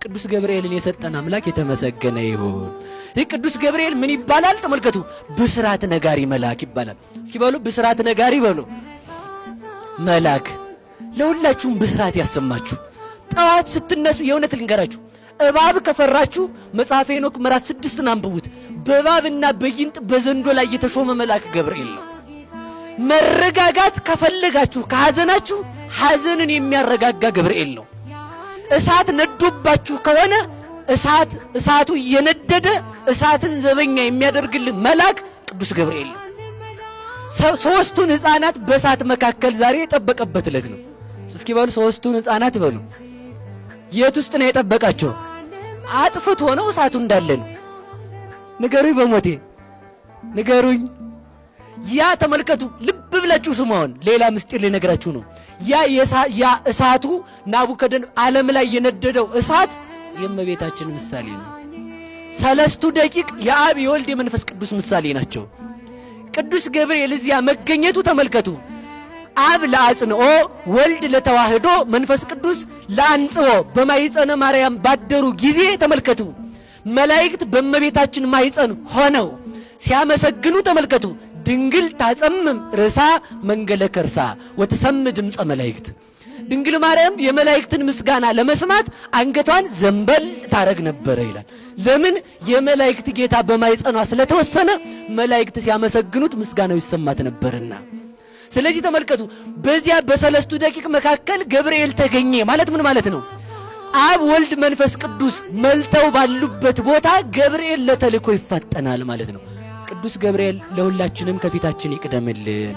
ቅዱስ ገብርኤልን የሰጠን አምላክ የተመሰገነ ይሁን። ቅዱስ ገብርኤል ምን ይባላል? ተመልከቱ። ብስራት ነጋሪ መልአክ ይባላል። እስኪ በሉ ብስራት ነጋሪ በሉ። መልአክ ለሁላችሁም ብስራት ያሰማችሁ። ጠዋት ስትነሱ የእውነት ልንገራችሁ፣ እባብ ከፈራችሁ መጽሐፈ ሄኖክ ምዕራፍ 6ን አንብቡት። በእባብና በጊንጥ በዘንዶ ላይ የተሾመ መልአክ ገብርኤል ነው። መረጋጋት ከፈለጋችሁ ከሐዘናችሁ ሐዘንን የሚያረጋጋ ገብርኤል ነው። እሳት ነዶባችሁ ከሆነ እሳቱ እየነደደ እሳትን ዘበኛ የሚያደርግልን መልአክ ቅዱስ ገብርኤል ነው። ሶስቱን ሕፃናት በእሳት መካከል ዛሬ የጠበቀበት ዕለት ነው። እስኪ በሉ ሶስቱን ሕፃናት በሉ። የት ውስጥ ነው የጠበቃቸው? አጥፍቶ ነው እሳቱ እንዳለ ነው። ንገሩኝ፣ በሞቴ ንገሩኝ። ያ ተመልከቱ፣ ልብ ብላችሁ ስሙን። ሌላ ምስጢር ልነግራችሁ ነው። ያ እሳቱ ናቡከደነጾር ዓለም ላይ የነደደው እሳት የእመቤታችን ምሳሌ ነው። 3 ደቂቅ የአብ የወልድ የመንፈስ ቅዱስ ምሳሌ ናቸው። ቅዱስ ገብርኤል እዚያ መገኘቱ ተመልከቱ። አብ ለአጽንኦ፣ ወልድ ለተዋህዶ፣ መንፈስ ቅዱስ ለአንጽኦ በማይጸነ ማርያም ባደሩ ጊዜ ተመልከቱ። መላእክት በእመቤታችን ማይጸን ሆነው ሲያመሰግኑ ተመልከቱ። ድንግል ታጸምም ርሳ መንገለ ከርሳ ወትሰም ድምፀ መላእክት። ድንግል ማርያም የመላእክትን ምስጋና ለመስማት አንገቷን ዘንበል ታረግ ነበረ ይላል። ለምን? የመላእክት ጌታ በማይጸኗ ስለተወሰነ መላእክት ሲያመሰግኑት ምስጋናው ይሰማት ነበርና። ስለዚህ ተመልከቱ፣ በዚያ በ3 ደቂቅ መካከል ገብርኤል ተገኘ ማለት ምን ማለት ነው? አብ ወልድ መንፈስ ቅዱስ መልተው ባሉበት ቦታ ገብርኤል ለተልእኮ ይፋጠናል ማለት ነው። ቅዱስ ገብርኤል ለሁላችንም ከፊታችን ይቅደምልን።